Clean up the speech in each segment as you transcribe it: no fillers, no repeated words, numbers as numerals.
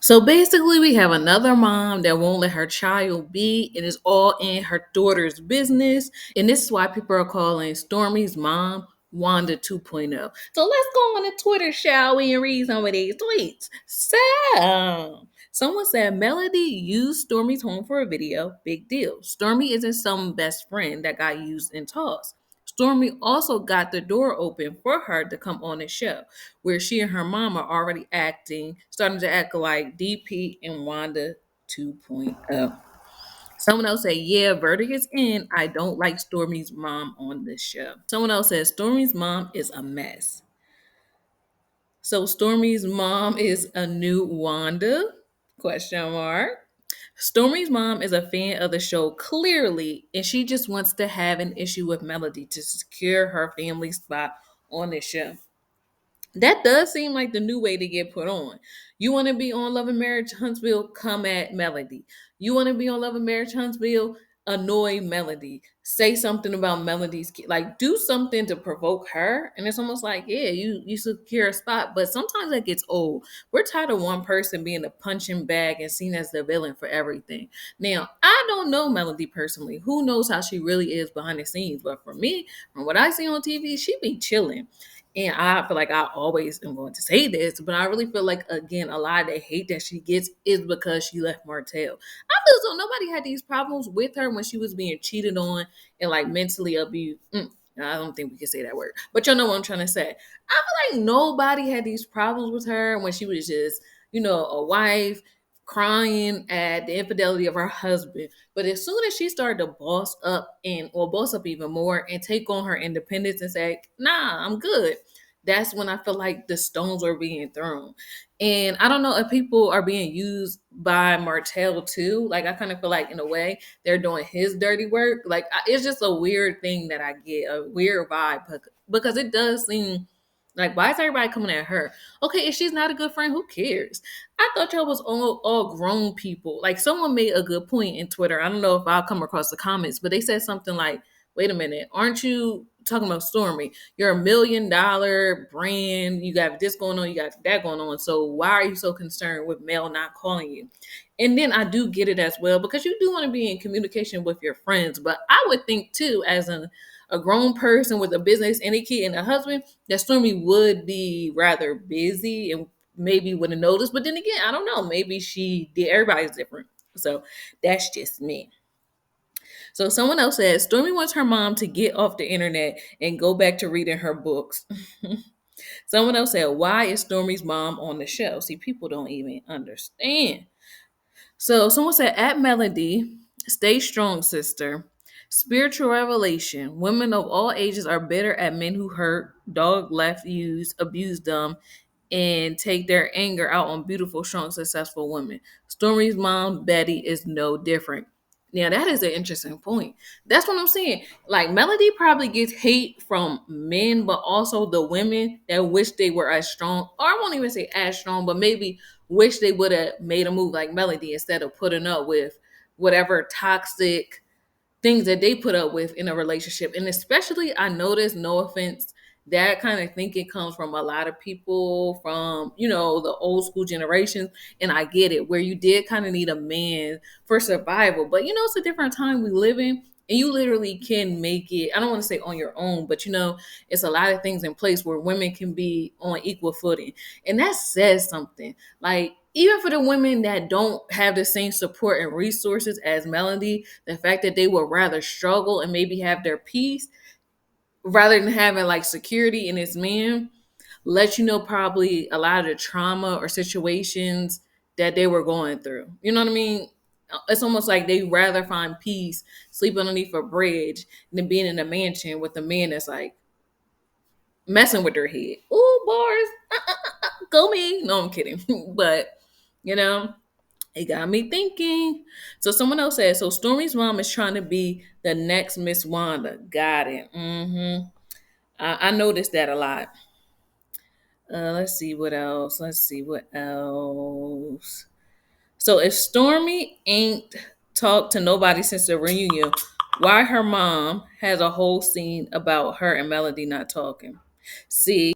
So basically, we have another mom that won't let her child be, and it's all in her daughter's business. And this is why people are calling Stormy's mom Wanda 2.0. So let's go on to Twitter, shall we, and read some of these tweets. So, someone said Melody used Stormy's home for a video. Big deal. Stormy isn't some best friend that got used in toss. Stormy also got the door open for her to come on the show where she and her mom are already starting to act like DP and Wanda 2.0. Someone else said, yeah, verdict is in. I don't like Stormy's mom on this show. Someone else says, Stormy's mom is a mess. So Stormy's mom is a new Wanda? Question mark. Stormy's mom is a fan of the show clearly, and she just wants to have an issue with Melody to secure her family spot on the show. That does seem like the new way to get put on. You want to be on Love and Marriage Huntsville? Come at Melody. You want to be on Love and Marriage Huntsville? Annoy Melody. Say something about Melody's kid. Like do something to provoke her. And it's almost like, yeah, you secure a spot. But sometimes that gets old. We're tired of one person being a punching bag and seen as the villain for everything. Now, I don't know Melody personally. Who knows how she really is behind the scenes? But for me, from what I see on TV, she be chilling. And I feel like I always am going to say this, but I really feel like again, a lot of the hate that she gets is because she left Martell. I feel as though nobody had these problems with her when she was being cheated on and like mentally abused. I don't think we can say that word, but you know what I'm trying to say. I feel like nobody had these problems with her when she was just, a wife crying at the infidelity of her husband. But as soon as she started to boss up even more and take on her independence and say, nah, I'm good. That's when I feel like the stones are being thrown. And I don't know if people are being used by Martell too. Like, I kind of feel like, in a way, they're doing his dirty work. Like, it's just a weird thing that I get, a weird vibe, because it does seem like, why is everybody coming at her? Okay, if she's not a good friend, who cares? I thought y'all was all grown people. Like someone made a good point in Twitter. I don't know if I'll come across the comments, but they said something like, wait a minute, aren't you talking about Stormy? You're $1 million brand. You got this going on, you got that going on. So why are you so concerned with Mel not calling you? And then I do get it as well because you do want to be in communication with your friends. But I would think too, as a grown person with a business and a kid and a husband, that Stormy would be rather busy and maybe would have noticed. But then again, I don't know. Maybe she did. Everybody's different. So that's just me. So someone else says Stormy wants her mom to get off the internet and go back to reading her books. Someone else said, why is Stormy's mom on the show? See, people don't even understand. So someone said, at Melody, stay strong, sister. Spiritual revelation. Women of all ages are better at men who hurt, dog left, used, abused them, and take their anger out on beautiful, strong, successful women. Stormy's mom, Betty, is no different. Now, that is an interesting point. That's what I'm saying. Like, Melody probably gets hate from men, but also the women that wish they were as strong, or I won't even say as strong, but maybe wish they would have made a move like Melody instead of putting up with whatever toxic things that they put up with in a relationship. And especially, I notice, no offense, that kind of thinking comes from a lot of people from, the old school generations. And I get it, where you did kind of need a man for survival. But, it's a different time we live in. And you literally can make it, I don't want to say on your own, but it's a lot of things in place where women can be on equal footing. And that says something. Like, even for the women that don't have the same support and resources as Melody, the fact that they would rather struggle and maybe have their peace rather than having like security in this man, let you know probably a lot of the trauma or situations that they were going through. You know what I mean? It's almost like they rather find peace sleeping underneath a bridge than being in a mansion with a man that's like messing with their head. Ooh, bars, go me. No, I'm kidding. But you know, it got me thinking. So someone else said, so Stormy's mom is trying to be the next Miss Wanda. Got it. I noticed that a lot. Let's see what else. So if Stormy ain't talked to nobody since the reunion, why her mom has a whole scene about her and Melody not talking? See,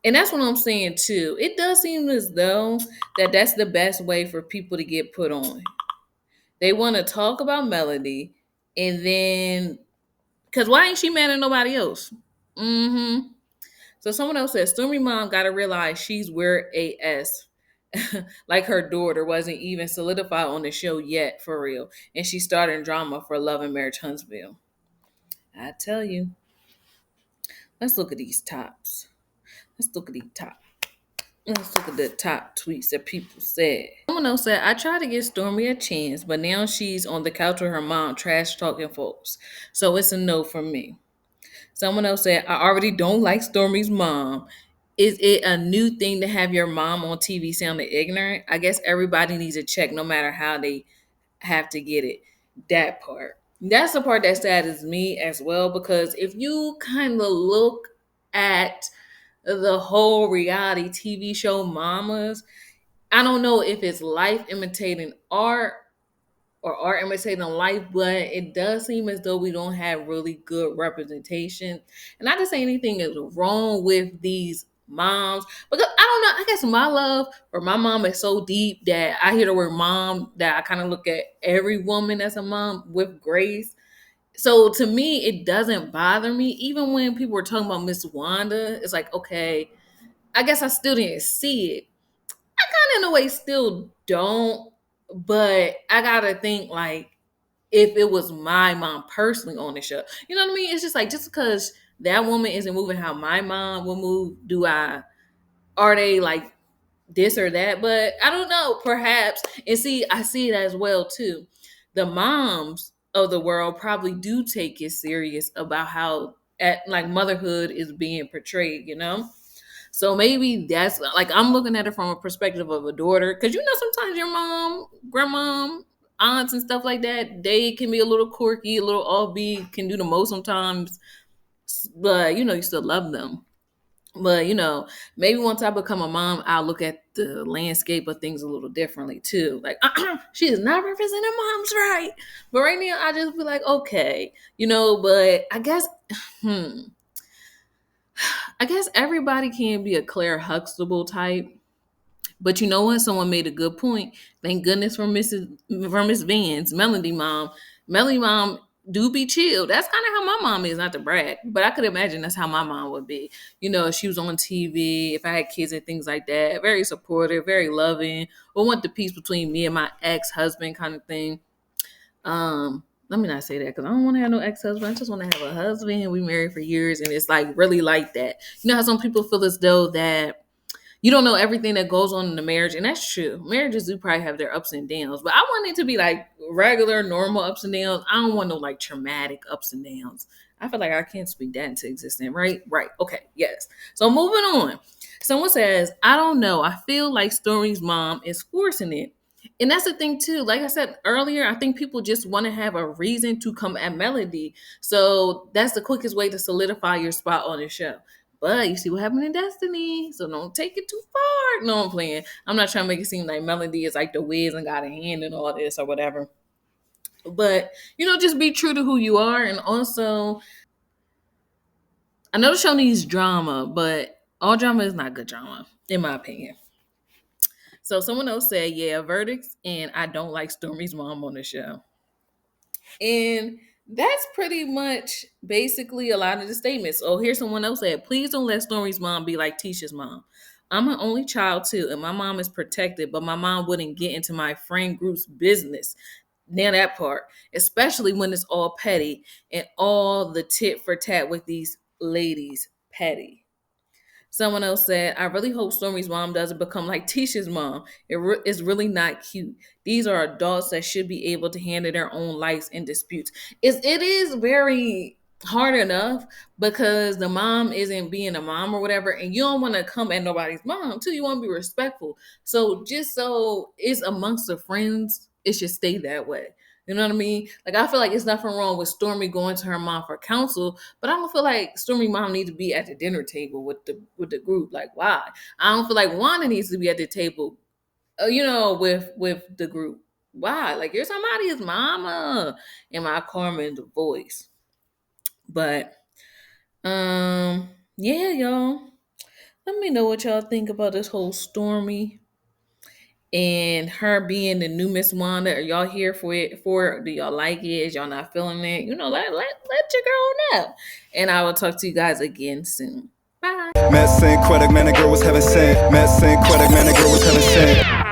And that's what I'm saying too. It does seem as though that's the best way for people to get put on. They want to talk about Melody, and then because why ain't she mad at nobody else? Mm-hmm. So someone else says Stormy Mom got to realize she's weird AS. Like her daughter wasn't even solidified on the show yet, for real. And she's starting drama for Love and Marriage Huntsville. I tell you. Let's look at these tops. Let's look at these tops. Let's look at the top tweets that people said. Someone else said, I tried to give Stormy a chance, but now she's on the couch with her mom, trash talking folks. So it's a no for me. Someone else said, I already don't like Stormy's mom. Is it a new thing to have your mom on TV sounding ignorant? I guess everybody needs a check no matter how they have to get it. That part. That's the part that saddens me as well, because if you kind of look at the whole reality TV show Mamas, I don't know if it's life imitating art or art imitating life, but it does seem as though we don't have really good representation. And not to say anything is wrong with these moms, because I don't know, I guess my love for my mom is so deep that I hear the word mom that I kind of look at every woman as a mom with grace. So to me, it doesn't bother me. Even when people were talking about Miss Wanda, it's like, okay, I guess I still didn't see it. I kind of in a way still don't, but I gotta think like if it was my mom personally on the show, you know what I mean? It's just like just because that woman isn't moving how my mom will move, do I? Are they like this or that? But I don't know. Perhaps, and see, I see it as well too. The moms of the world probably do take it serious about how like motherhood is being portrayed. You know. So maybe that's like I'm looking at it from a perspective of a daughter, because you know sometimes your mom, grandmom, aunts and stuff like that, they can be a little quirky, a little offbeat, can do the most sometimes, but you know you still love them. But you know maybe once I become a mom, I'll look at the landscape of things a little differently too. Like she is not representing mom's right, but right now I just be like okay, you know. But I guess. Hmm. I guess everybody can be a Claire Huxtable type, but you know what? Someone made a good point. Thank goodness for Miss Vance, Melody Mom. Melody Mom do be chill. That's kind of how my mom is, not to brag, but I could imagine that's how my mom would be. You know, if she was on TV, if I had kids and things like that, very supportive, very loving, or want the peace between me and my ex-husband kind of thing. Let me not say that because I don't want to have no ex-husband. I just want to have a husband. We married for years, and it's like really like that. You know how some people feel as though that you don't know everything that goes on in the marriage, and that's true. Marriages do probably have their ups and downs, but I want it to be like regular, normal ups and downs. I don't want no like traumatic ups and downs. I feel like I can't speak that into existence, right? Right. Okay. Yes. So moving on. Someone says, I don't know. I feel like Stormy's mom is forcing it. And that's the thing too. Like I said earlier, I think people just want to have a reason to come at Melody. So that's the quickest way to solidify your spot on the show. But you see what happened in Destiny, so don't take it too far. No, I'm playing. I'm not trying to make it seem like Melody is like the Wiz and got a hand in all this or whatever. But you know, just be true to who you are, and also, I know the show needs drama, but all drama is not good drama, in my opinion. So someone else said, "Yeah, verdicts," and I don't like Stormy's mom on the show. And that's pretty much basically a lot of the statements. Oh, here's someone else said, please don't let Stormy's mom be like Tisha's mom. I'm an only child too, and my mom is protected, but my mom wouldn't get into my friend group's business. Now that part, especially when it's all petty and all the tit for tat with these ladies petty. Someone else said, I really hope Stormy's mom doesn't become like Tisha's mom. It's really not cute. These are adults that should be able to handle their own lives and disputes. It is very hard enough because the mom isn't being a mom or whatever, and you don't want to come at nobody's mom too. You want to be respectful. So just so it's amongst the friends, it should stay that way. You know what I mean? Like I feel like it's nothing wrong with Stormy going to her mom for counsel, but I don't feel like Stormy mom needs to be at the dinner table with the group. Like why? I don't feel like Wanda needs to be at the table, you know, with the group. Why? Like you're somebody's mama. In my Carmen's voice, but yeah, y'all. Let me know what y'all think about this whole Stormy and her being the new Miss Wanda. Are y'all here for it? Do y'all like it? Is y'all not feeling it? Let your girl know. And I will talk to you guys again soon. Bye. Met Synquette, man, the girl was heaven sent. Met Synquette, man, the girl was heaven sent.